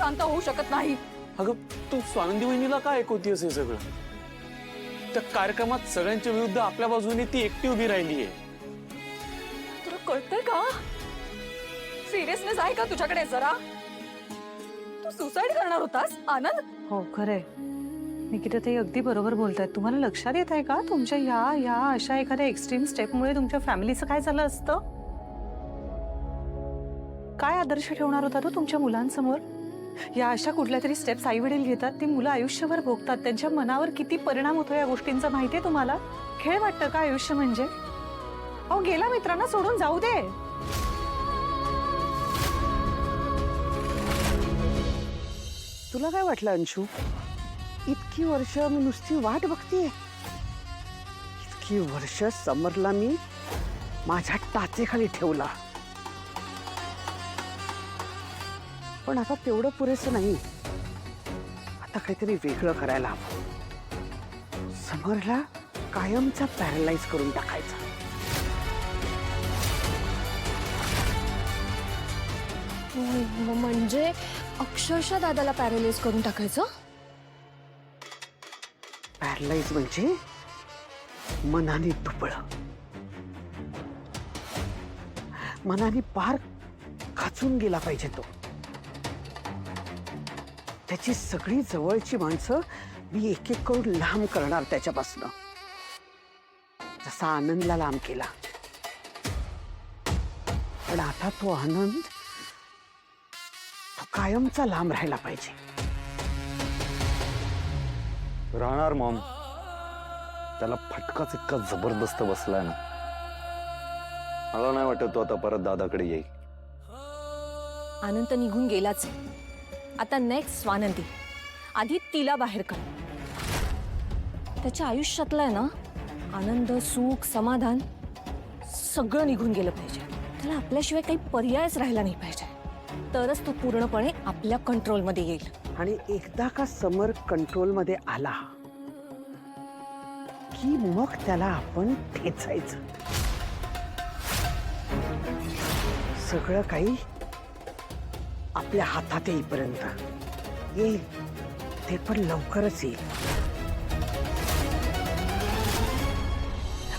शांत होऊ शकत नाही. अगं तू स्वानंदी वहिनीला काय ऐकवतेस हे सगळं? त्या कार्यक्रमात सगळ्यांच्या विरुद्ध आपल्या बाजूने ती एकटी उभी राहिली आहे. तुला कळतंय का? सिरियसनेस आहे का तुझ्याकडे जरा? तू सुसाईड करणार होतास आनंद? हो खरंय, निकिता ताई अगदी बरोबर बोलतायत. तुम्हाला लक्षात येत आहे का तुमच्या ह्या अशा एखाद्या एक्स्ट्रीम स्टेपमुळे तुमच्या फॅमिलीचं काय झालं असतं? काय आदर्श ठेवणार होता तो तुमच्या मुलांसमोर? या अशा कुठल्या तरी स्टेप्स आई वडील घेतात, ती मुलं आयुष्यभर भोगतात. त्यांच्या मनावर किती परिणाम होतो या गोष्टींचा माहितीये तुम्हाला? खेळ वाटतं का आयुष्य म्हणजे? अहो गेला मित्रांना सोडून जाऊ दे. तुला काय वाटलं अंशू? इतकी वर्ष मी नुसती वाट बघतीये. इतकी वर्ष समरला मी माझ्या टाचेखाली ठेवला, पण आता तेवढं पुरेसं नाही. आता काहीतरी वेगळं करायला हवं. समरला कायमचा पॅरालाइज करून टाकायचा. म्हणजे अक्षरशः दादाला पॅरालाइज करून टाकायचं? पॅरालाइज म्हणजे मनाने दुबळ, मनाने पार खचून गेला पाहिजे तो. त्याची सगळी जवळची माणसं मी एक एक करून लांब करणार त्याच्यापासनं, जसा आनंदला लांब केला. पण आता तो आनंद तो कायमचा लांब राहायला पाहिजे. राहणार मॉम. त्याला फटकाच इतका जबरदस्त बसलाय ना, मला नाही वाटत तो आता परत दादाकडे येईल. आनंद निघून गेलाच. आता नेक्स्ट स्वानंदी. आधी तिला बाहेर काढ. त्याच्या आयुष्यातलं आहे ना आनंद, सुख, समाधान सगळं निघून गेलं पाहिजे. त्याला आपल्याशिवाय काही पर्यायच राहिला नाही पाहिजे. तरच तो पूर्णपणे आपल्या कंट्रोलमध्ये येईल. आणि एकदा का समर कंट्रोलमध्ये आला की मग त्याला आपण ठेचायचं. सगळं काही आपल्या हातात येईपर्यंत येईल. ते पण लवकरच येईल.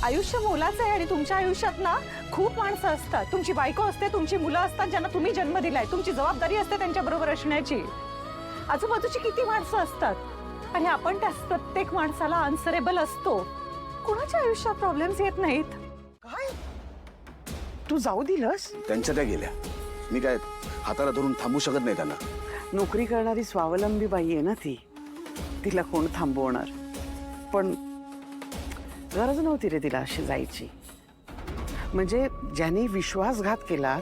आयुष्य मोलाचं आहे आणि तुमच्या आयुष्यात ना खूप माणसं असतात. तुमची बायको असते, तुमची मुलं असतात ज्यांना तुम्ही जन्म दिलाय. तुमची जबाबदारी असते त्यांच्या बरोबर असण्याची. आजूबाजूची किती माणसं असतात आणि आपण त्या प्रत्येक माणसाला आन्सरेबल असतो. कोणाच्या आयुष्यात प्रॉब्लेम्स येत नाहीत. काय तू जाऊ दिलंस? त्यांच्या त्या गेल्या, मी काय हाताला धरून थांबू शकत नाही त्यांना. नोकरी करणारी स्वावलंबी बाई आहे ना ती, तिला कोण थांबवणार? पण गरज नव्हती रे तिला अशी जायची. म्हणजे ज्याने विश्वासघात केला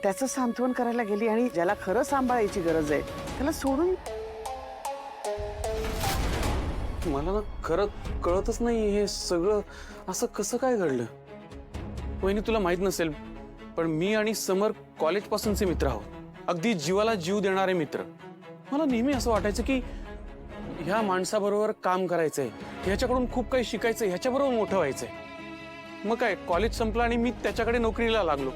त्याचं सांत्वन करायला गेली आणि ज्याला खरं सांभाळायची गरज आहे त्याला सोडून. मला ना खरं कळतच नाही हे सगळं असं कसं काय घडलं. वहिनी तुला माहित नसेल पण मी आणि समर कॉलेजपासूनचे मित्र आहोत. अगदी जीवाला जीव देणारे मित्र. मला नेहमी असं वाटायचं की ह्या माणसाबरोबर काम करायचंय, ह्याच्याकडून खूप काही शिकायचंय, ह्याच्याबरोबर मोठं व्हायचंय. मग काय कॉलेज संपलं आणि मी त्याच्याकडे नोकरीला लागलो.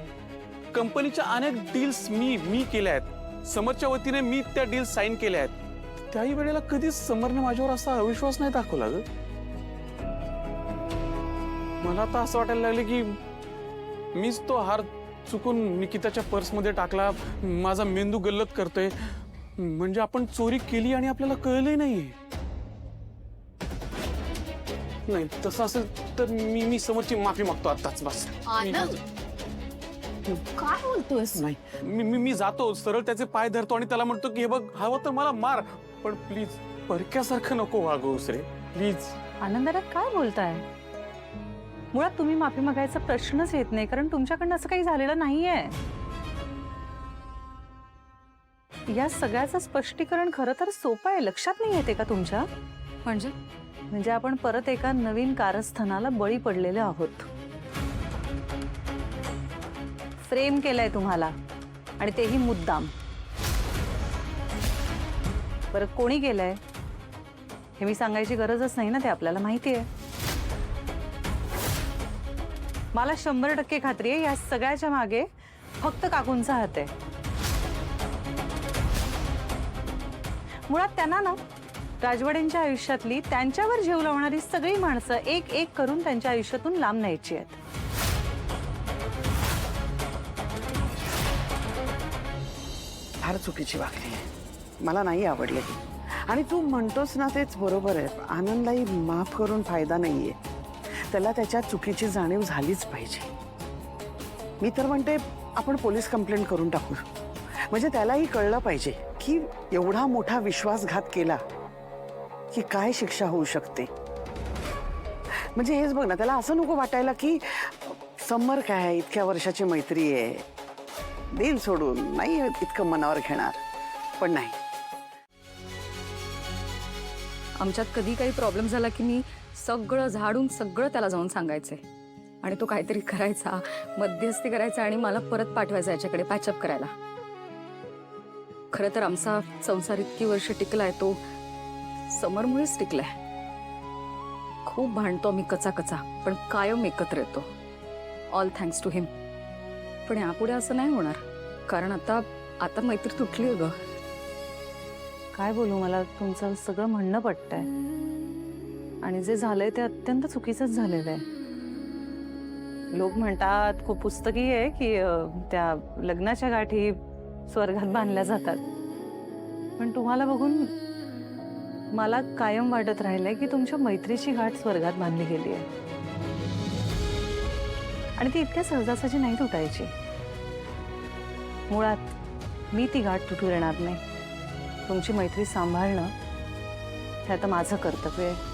कंपनीच्या अनेक डील्स मी केल्या आहेत. समरच्या वतीने मी त्या डील्स साईन केल्या आहेत. त्याही वेळेला कधीच समरने माझ्यावर असा अविश्वास नाही दाखवला ग. मला आता असं वाटायला लागलं की मीच तो हार चुकून निकिताच्या पर्समध्ये टाकला. माझा मेंदू गल्लत करतोय. म्हणजे आपण चोरी केली आणि आपल्याला कळलंही नाहीये. नाही तसं असेल तर मी समोरची माफी मागतो आताच. बस आनंद काय बोलतोयस? नाही मी जातो सरळ त्याचे पाय धरतो आणि त्याला म्हणतो की हे बघ हवं तर मला मार, पण प्लीज परक्यासारखं नको वागवूस रे प्लीज. आनंदाला काय बोलताय? मुळात तुम्ही माफी मागायचा प्रश्नच येत नाही, कारण तुमच्याकडनं असं काही झालेलं नाहीये. या सगळ्याचं स्पष्टीकरण खरं तर सोपं आहे. लक्षात नाही येते का तुमच्या? म्हणजे आपण परत एका नवीन कारस्थानाला बळी पडलेले आहोत. फ्रेम केलंय तुम्हाला आणि तेही मुद्दाम. बरं कोणी केलंय हे मी सांगायची गरजच नाही ना, ते आपल्याला माहिती आहे. मला 100% खात्री आहे या सगळ्याच्या मागे फक्त काकूंचा हात आहे. मुळात त्यांना ना राजवाड्यांच्या आयुष्यातली त्यांच्यावर जीव लावणारी सगळी माणसं एक एक करून त्यांच्या आयुष्यातून लांब न्यायची आहेत. फार चुकीची वागली आहे, मला नाही आवडलं ती. आणि तू म्हणतोस ना तेच बरोबर आहे, आनंदलाही माफ करून फायदा नाहीये. त्याला त्याच्या चुकीची जाणीव झालीच पाहिजे. मी तर म्हणते आपण पोलीस कंप्लेंट करून टाकू, म्हणजे त्यालाही कळलं पाहिजे की एवढा मोठा विश्वासघात केला की काय शिक्षा होऊ शकते. म्हणजे हेच बघ ना, त्याला असं नको वाटायला की समर काय इतक्या वर्षाची मैत्री आहे, देईल सोडून, नाही इतकं मनावर घेणार. पण नाही, आमच्यात कधी काही प्रॉब्लेम झाला की मी सगळं झाडून सगळं त्याला जाऊन सांगायचे आणि तो काहीतरी करायचा, मध्यस्थी करायचा आणि मला परत पाठवायचा याच्याकडे पॅचअप करायला. खरं तर आमचा संसार इतकी वर्ष टिकलाय तो समरमुळेच टिकलाय. खूप भांडतो आम्ही कचा कचा, पण कायम एकत्र येतो. ऑल थँक्स टू हिम. पण यापुढे असं नाही होणार, कारण आता मैत्री तुटली ग. काय बोलू, मला तुमचं सगळं म्हणणं पटतंय आणि जे झालंय ते अत्यंत चुकीचंच झालेलं आहे. लोक म्हणतात, खूप पुस्तकी आहे की त्या लग्नाच्या गाठी स्वर्गात बांधल्या जातात. पण तुम्हाला बघून मला कायम वाटत राहिलंय की तुमच्या मैत्रीची गाठ स्वर्गात बांधली गेली आहे आणि ती इतक्या सहजासहजी नाही तुटायची. मुळात मी ती गाठ तुटू देणार नाही. तुमची मैत्री सांभाळणं हे आता माझं कर्तव्य आहे.